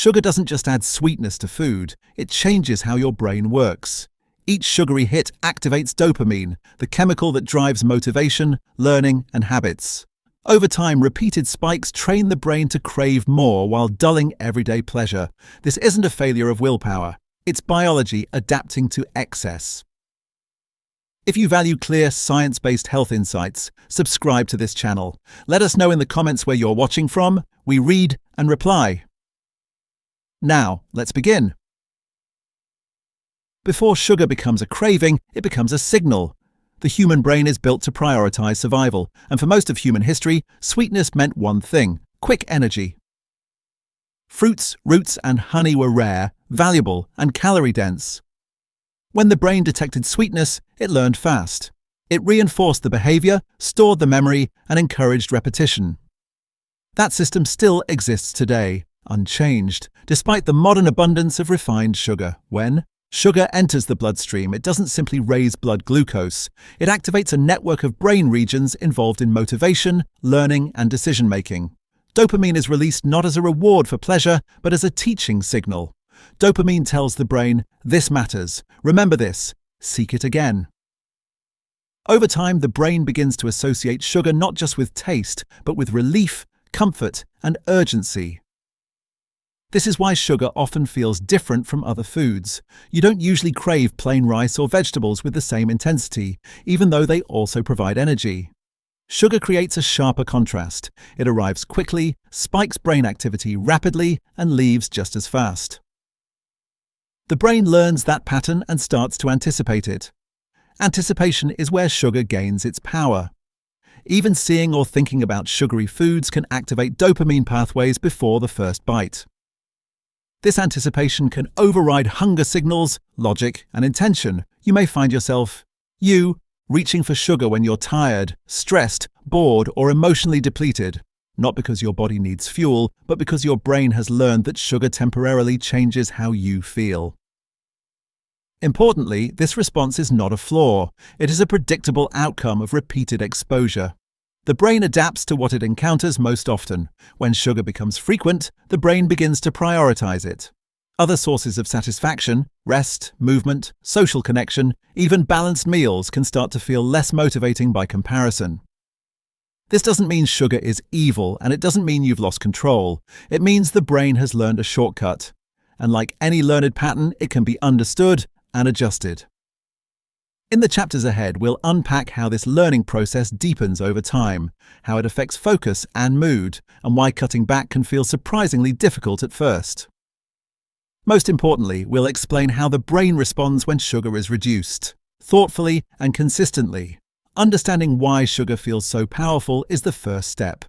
Sugar doesn't just add sweetness to food, it changes how your brain works. Each sugary hit activates dopamine, the chemical that drives motivation, learning, and habits. Over time, repeated spikes train the brain to crave more while dulling everyday pleasure. This isn't a failure of willpower. It's biology adapting to excess. If you value clear, science-based health insights, subscribe to this channel. Let us know in the comments where you're watching from. We read and reply. Now, let's begin. Before sugar becomes a craving, it becomes a signal. The human brain is built to prioritize survival, and for most of human history, sweetness meant one thing: quick energy. Fruits, roots, and honey were rare, valuable, and calorie-dense. When the brain detected sweetness, it learned fast. It reinforced the behavior, stored the memory, and encouraged repetition. That system still exists today, unchanged, despite the modern abundance of refined sugar. When sugar enters the bloodstream, it doesn't simply raise blood glucose. It activates a network of brain regions involved in motivation, learning, and decision-making. Dopamine is released not as a reward for pleasure, but as a teaching signal. Dopamine tells the brain, "This matters. Remember this. Seek it again." Over time, the brain begins to associate sugar not just with taste, but with relief, comfort, and urgency. This is why sugar often feels different from other foods. You don't usually crave plain rice or vegetables with the same intensity, even though they also provide energy. Sugar creates a sharper contrast. It arrives quickly, spikes brain activity rapidly, and leaves just as fast. The brain learns that pattern and starts to anticipate it. Anticipation is where sugar gains its power. Even seeing or thinking about sugary foods can activate dopamine pathways before the first bite. This anticipation can override hunger signals, logic, and intention. You may find yourself reaching for sugar when you're tired, stressed, bored, or emotionally depleted. Not because your body needs fuel, but because your brain has learned that sugar temporarily changes how you feel. Importantly, this response is not a flaw. It is a predictable outcome of repeated exposure. The brain adapts to what it encounters most often. When sugar becomes frequent, the brain begins to prioritize it. Other sources of satisfaction, rest, movement, social connection, even balanced meals can start to feel less motivating by comparison. This doesn't mean sugar is evil, and it doesn't mean you've lost control. It means the brain has learned a shortcut. And like any learned pattern, it can be understood and adjusted. In the chapters ahead, we'll unpack how this learning process deepens over time, how it affects focus and mood, and why cutting back can feel surprisingly difficult at first. Most importantly, we'll explain how the brain responds when sugar is reduced, thoughtfully and consistently. Understanding why sugar feels so powerful is the first step.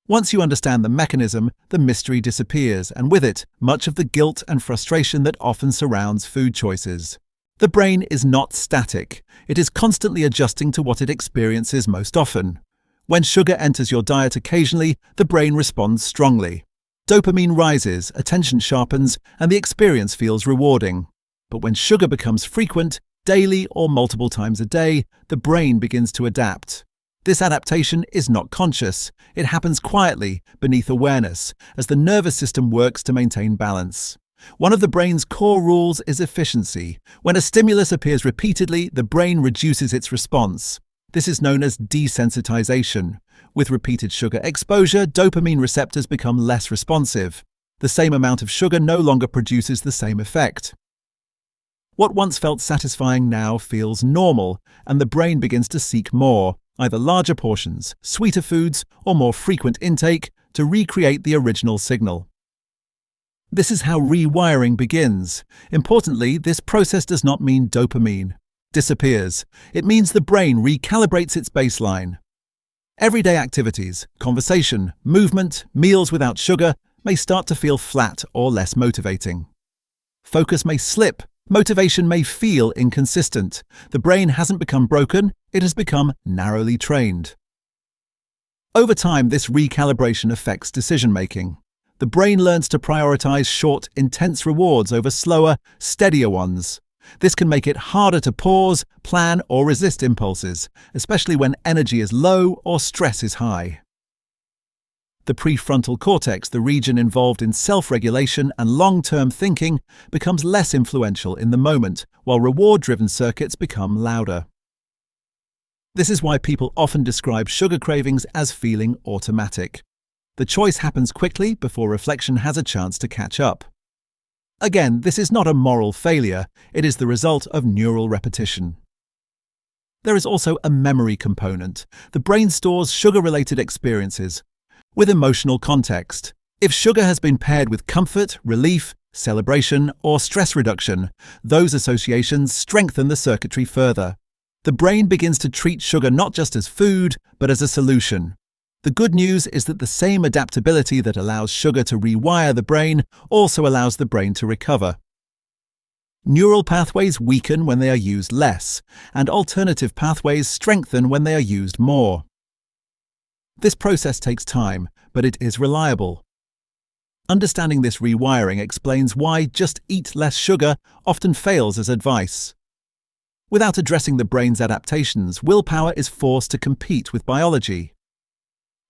Once you understand the mechanism, the mystery disappears, and with it, much of the guilt and frustration that often surrounds food choices. The brain is not static. It is constantly adjusting to what it experiences most often. When sugar enters your diet occasionally, the brain responds strongly. Dopamine rises, attention sharpens, and the experience feels rewarding. But when sugar becomes frequent, daily or multiple times a day, the brain begins to adapt. This adaptation is not conscious. It happens quietly, beneath awareness, as the nervous system works to maintain balance. One of the brain's core rules is efficiency. When a stimulus appears repeatedly, the brain reduces its response. This is known as desensitization. With repeated sugar exposure, dopamine receptors become less responsive. The same amount of sugar no longer produces the same effect. What once felt satisfying now feels normal, and the brain begins to seek more, either larger portions, sweeter foods, or more frequent intake, to recreate the original signal. This is how rewiring begins. Importantly, this process does not mean dopamine disappears. It means the brain recalibrates its baseline. Everyday activities, conversation, movement, meals without sugar may start to feel flat or less motivating. Focus may slip. Motivation may feel inconsistent. The brain hasn't become broken, it has become narrowly trained. Over time, this recalibration affects decision-making. The brain learns to prioritize short, intense rewards over slower, steadier ones. This can make it harder to pause, plan, or resist impulses, especially when energy is low or stress is high. The prefrontal cortex, the region involved in self-regulation and long-term thinking, becomes less influential in the moment, while reward-driven circuits become louder. This is why people often describe sugar cravings as feeling automatic. The choice happens quickly before reflection has a chance to catch up. Again, this is not a moral failure, it is the result of neural repetition. There is also a memory component. The brain stores sugar-related experiences with emotional context. If sugar has been paired with comfort, relief, celebration, or stress reduction, those associations strengthen the circuitry further. The brain begins to treat sugar not just as food, but as a solution. The good news is that the same adaptability that allows sugar to rewire the brain also allows the brain to recover. Neural pathways weaken when they are used less, and alternative pathways strengthen when they are used more. This process takes time, but it is reliable. Understanding this rewiring explains why just eat less sugar often fails as advice. Without addressing the brain's adaptations, willpower is forced to compete with biology.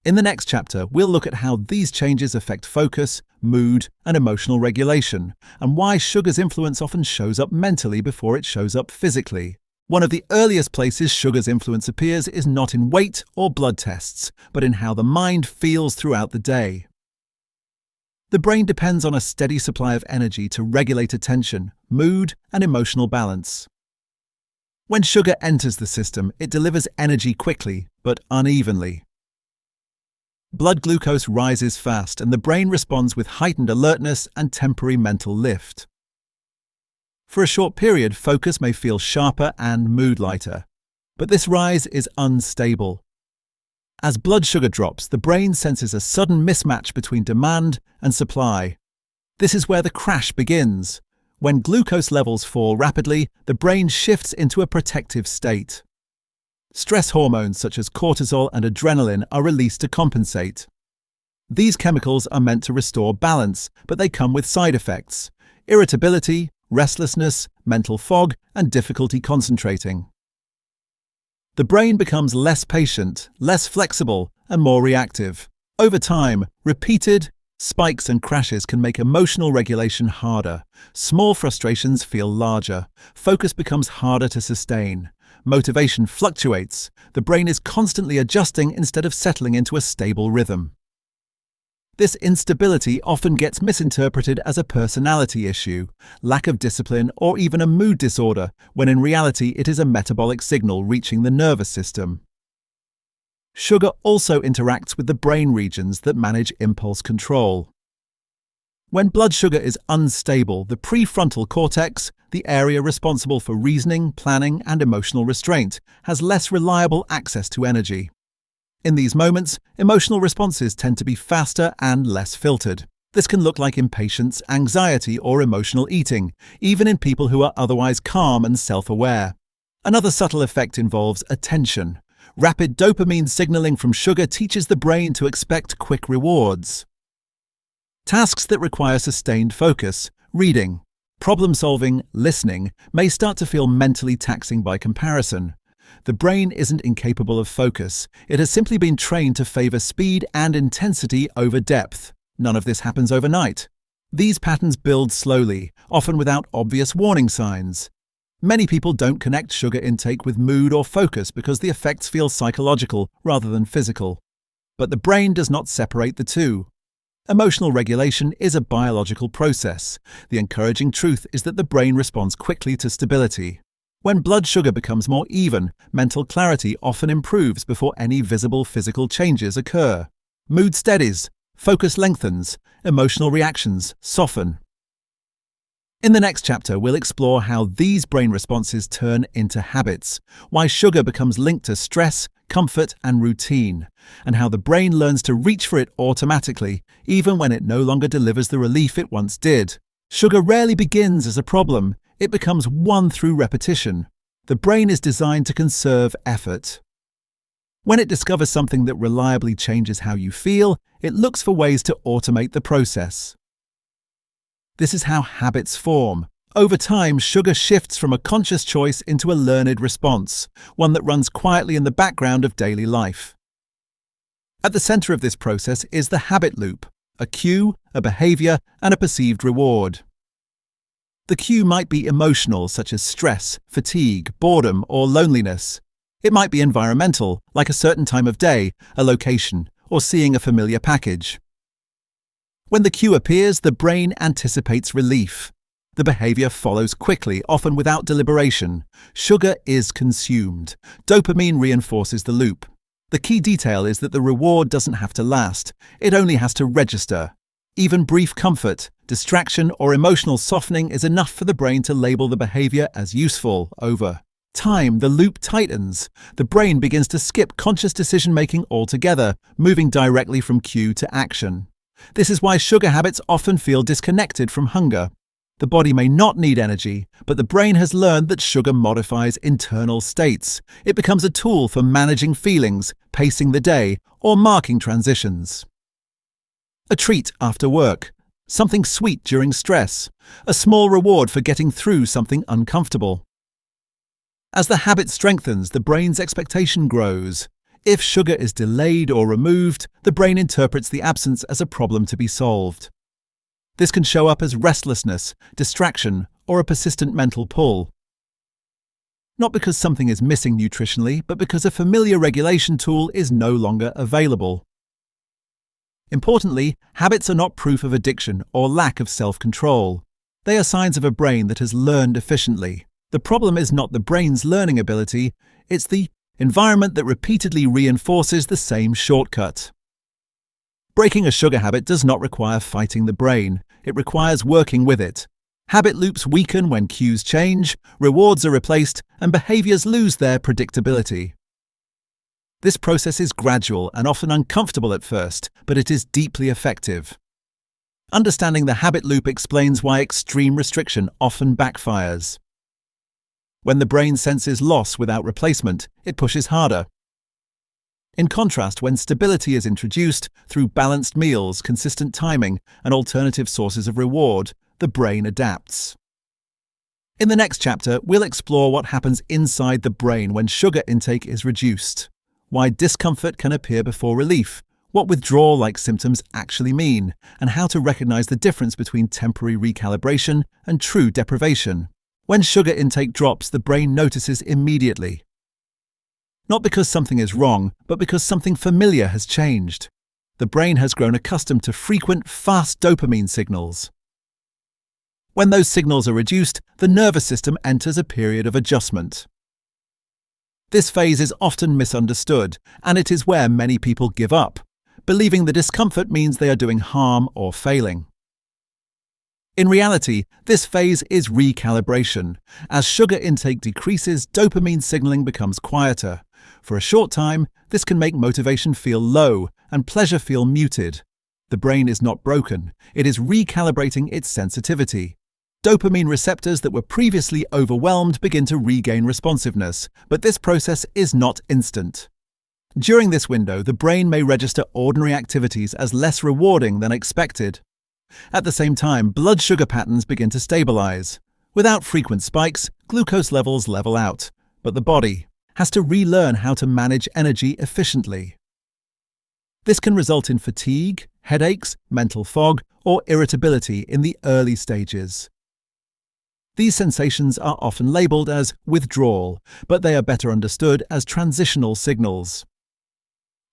In the next chapter, we'll look at how these changes affect focus, mood, and emotional regulation, and why sugar's influence often shows up mentally before it shows up physically. One of the earliest places sugar's influence appears is not in weight or blood tests, but in how the mind feels throughout the day. The brain depends on a steady supply of energy to regulate attention, mood, and emotional balance. When sugar enters the system, it delivers energy quickly, but unevenly. Blood glucose rises fast, and the brain responds with heightened alertness and temporary mental lift. For a short period, focus may feel sharper and mood lighter, but this rise is unstable. As blood sugar drops, the brain senses a sudden mismatch between demand and supply. This is where the crash begins. When glucose levels fall rapidly, the brain shifts into a protective state. Stress hormones such as cortisol and adrenaline are released to compensate. These chemicals are meant to restore balance, but they come with side effects: irritability, restlessness, mental fog, and difficulty concentrating. The brain becomes less patient, less flexible, and more reactive. Over time, repeated spikes and crashes can make emotional regulation harder. Small frustrations feel larger. Focus becomes harder to sustain. Motivation fluctuates. The brain is constantly adjusting instead of settling into a stable rhythm. This instability often gets misinterpreted as a personality issue, lack of discipline, or even a mood disorder, when in reality it is a metabolic signal reaching the nervous system. Sugar also interacts with the brain regions that manage impulse control. When blood sugar is unstable, the prefrontal cortex, the area responsible for reasoning, planning, and emotional restraint, has less reliable access to energy. In these moments, emotional responses tend to be faster and less filtered. This can look like impatience, anxiety, or emotional eating, even in people who are otherwise calm and self-aware. Another subtle effect involves attention. Rapid dopamine signaling from sugar teaches the brain to expect quick rewards. Tasks that require sustained focus, reading, problem-solving, listening, may start to feel mentally taxing by comparison. The brain isn't incapable of focus. It has simply been trained to favor speed and intensity over depth. None of this happens overnight. These patterns build slowly, often without obvious warning signs. Many people don't connect sugar intake with mood or focus because the effects feel psychological rather than physical. But the brain does not separate the two. Emotional regulation is a biological process. The encouraging truth is that the brain responds quickly to stability. When blood sugar becomes more even, mental clarity often improves before any visible physical changes occur. Mood steadies, focus lengthens, emotional reactions soften. In the next chapter, we'll explore how these brain responses turn into habits, why sugar becomes linked to stress, comfort, and routine, and how the brain learns to reach for it automatically, even when it no longer delivers the relief it once did. Sugar rarely begins as a problem. It becomes one through repetition. The brain is designed to conserve effort. When it discovers something that reliably changes how you feel, it looks for ways to automate the process. This is how habits form. Over time, sugar shifts from a conscious choice into a learned response, one that runs quietly in the background of daily life. At the center of this process is the habit loop, a cue, a behavior, and a perceived reward. The cue might be emotional, such as stress, fatigue, boredom, or loneliness. It might be environmental, like a certain time of day, a location, or seeing a familiar package. When the cue appears, the brain anticipates relief. The behavior follows quickly, often without deliberation. Sugar is consumed. Dopamine reinforces the loop. The key detail is that the reward doesn't have to last. It only has to register. Even brief comfort, distraction, or emotional softening is enough for the brain to label the behavior as useful. Over time, the loop tightens. The brain begins to skip conscious decision-making altogether, moving directly from cue to action. This is why sugar habits often feel disconnected from hunger. The body may not need energy, but the brain has learned that sugar modifies internal states. It becomes a tool for managing feelings, pacing the day, or marking transitions. A treat after work, something sweet during stress, a small reward for getting through something uncomfortable. As the habit strengthens, the brain's expectation grows. If sugar is delayed or removed, the brain interprets the absence as a problem to be solved. This can show up as restlessness, distraction, or a persistent mental pull. Not because something is missing nutritionally, but because a familiar regulation tool is no longer available. Importantly, habits are not proof of addiction or lack of self-control. They are signs of a brain that has learned efficiently. The problem is not the brain's learning ability, it's the environment that repeatedly reinforces the same shortcut. Breaking a sugar habit does not require fighting the brain, it requires working with it. Habit loops weaken when cues change, rewards are replaced, and behaviors lose their predictability. This process is gradual and often uncomfortable at first, but it is deeply effective. Understanding the habit loop explains why extreme restriction often backfires. When the brain senses loss without replacement, it pushes harder. In contrast, when stability is introduced through balanced meals, consistent timing, and alternative sources of reward, the brain adapts. In the next chapter, we'll explore what happens inside the brain when sugar intake is reduced, why discomfort can appear before relief, what withdrawal-like symptoms actually mean, and how to recognize the difference between temporary recalibration and true deprivation. When sugar intake drops, the brain notices immediately. Not because something is wrong, but because something familiar has changed. The brain has grown accustomed to frequent, fast dopamine signals. When those signals are reduced, the nervous system enters a period of adjustment. This phase is often misunderstood, and it is where many people give up, believing the discomfort means they are doing harm or failing. In reality, this phase is recalibration. As sugar intake decreases, dopamine signaling becomes quieter. For a short time, this can make motivation feel low and pleasure feel muted. The brain is not broken, it is recalibrating its sensitivity. Dopamine receptors that were previously overwhelmed begin to regain responsiveness, but this process is not instant. During this window, the brain may register ordinary activities as less rewarding than expected. At the same time, blood sugar patterns begin to stabilize. Without frequent spikes, glucose levels level out, but the body has to relearn how to manage energy efficiently. This can result in fatigue, headaches, mental fog, or irritability in the early stages. These sensations are often labeled as withdrawal, but they are better understood as transitional signals.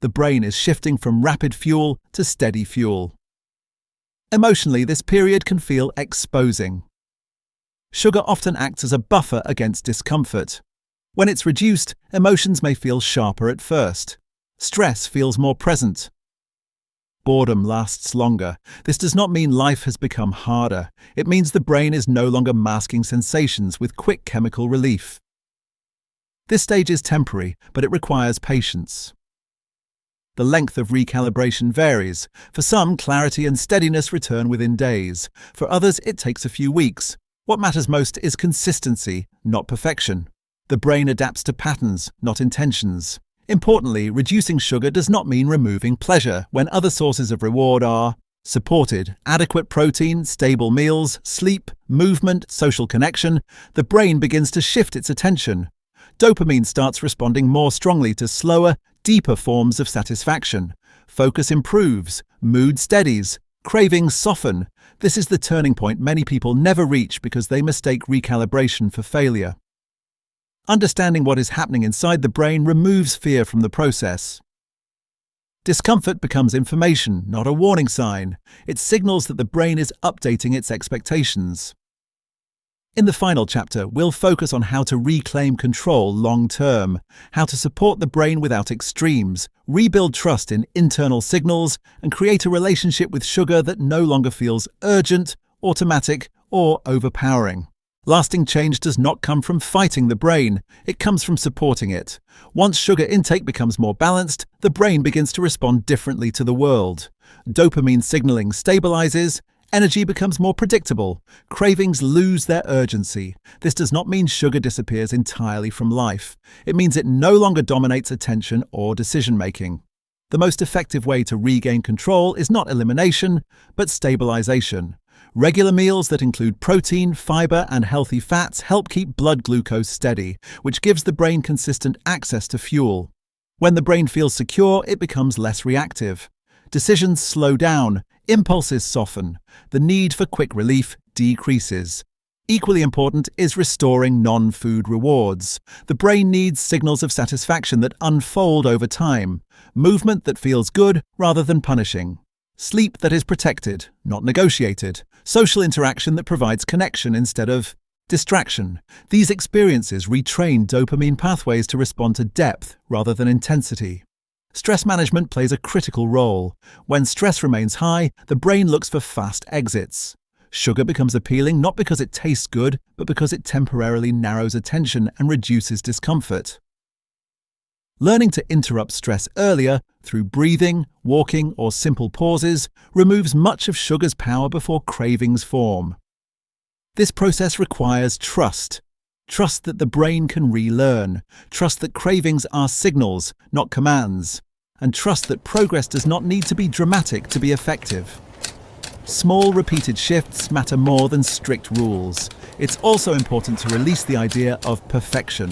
The brain is shifting from rapid fuel to steady fuel. Emotionally, this period can feel exposing. Sugar often acts as a buffer against discomfort. When it's reduced, emotions may feel sharper at first. Stress feels more present. Boredom lasts longer. This does not mean life has become harder. It means the brain is no longer masking sensations with quick chemical relief. This stage is temporary, but it requires patience. The length of recalibration varies. For some, clarity and steadiness return within days. For others, it takes a few weeks. What matters most is consistency, not perfection. The brain adapts to patterns, not intentions. Importantly, reducing sugar does not mean removing pleasure when other sources of reward are supported. Adequate protein, stable meals, sleep, movement, social connection. The brain begins to shift its attention. Dopamine starts responding more strongly to slower, deeper forms of satisfaction. focus improves, mood steadies, cravings soften. This is the turning point many people never reach because they mistake recalibration for failure. Understanding what is happening inside the brain removes fear from the process. Discomfort becomes information, not a warning sign. It signals that the brain is updating its expectations. In the final chapter, we'll focus on how to reclaim control long-term, how to support the brain without extremes, rebuild trust in internal signals, and create a relationship with sugar that no longer feels urgent, automatic, or overpowering. Lasting change does not come from fighting the brain, it comes from supporting it. Once sugar intake becomes more balanced, the brain begins to respond differently to the world. Dopamine signaling stabilizes, energy becomes more predictable, cravings lose their urgency. This does not mean sugar disappears entirely from life. It means it no longer dominates attention or decision-making. The most effective way to regain control is not elimination, but stabilization. Regular meals that include protein, fiber, and healthy fats help keep blood glucose steady, which gives the brain consistent access to fuel. When the brain feels secure, it becomes less reactive. Decisions slow down, impulses soften. The need for quick relief decreases. Equally important is restoring non-food rewards. The brain needs signals of satisfaction that unfold over time, movement that feels good rather than punishing. Sleep that is protected, not negotiated. Social interaction that provides connection instead of distraction. These experiences retrain dopamine pathways to respond to depth rather than intensity. Stress management plays a critical role. When stress remains high, the brain looks for fast exits. Sugar becomes appealing not because it tastes good, but because it temporarily narrows attention and reduces discomfort. Learning to interrupt stress earlier, through breathing, walking, or simple pauses, removes much of sugar's power before cravings form. This process requires trust. Trust that the brain can relearn. Trust that cravings are signals, not commands. And trust that progress does not need to be dramatic to be effective. Small, repeated shifts matter more than strict rules. It's also important to release the idea of perfection.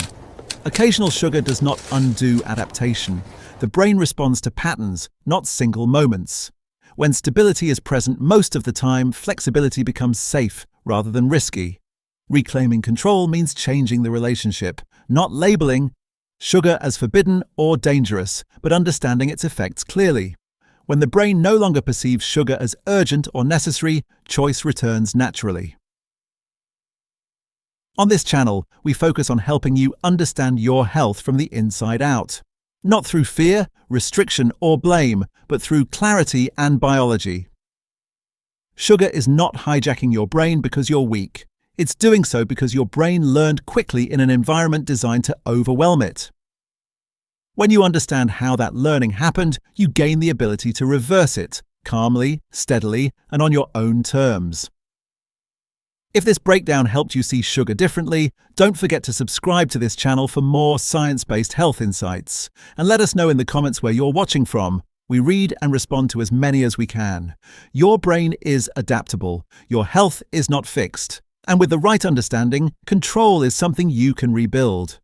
Occasional sugar does not undo adaptation. The brain responds to patterns, not single moments. When stability is present most of the time, flexibility becomes safe rather than risky. Reclaiming control means changing the relationship, not labeling sugar as forbidden or dangerous, but understanding its effects clearly. When the brain no longer perceives sugar as urgent or necessary, choice returns naturally. On this channel, we focus on helping you understand your health from the inside out. Not through fear, restriction, or blame, but through clarity and biology. Sugar is not hijacking your brain because you're weak. It's doing so because your brain learned quickly in an environment designed to overwhelm it. When you understand how that learning happened, you gain the ability to reverse it, calmly, steadily, and on your own terms. If this breakdown helped you see sugar differently, don't forget to subscribe to this channel for more science-based health insights. And let us know in the comments where you're watching from. We read and respond to as many as we can. Your brain is adaptable. Your health is not fixed. And with the right understanding, control is something you can rebuild.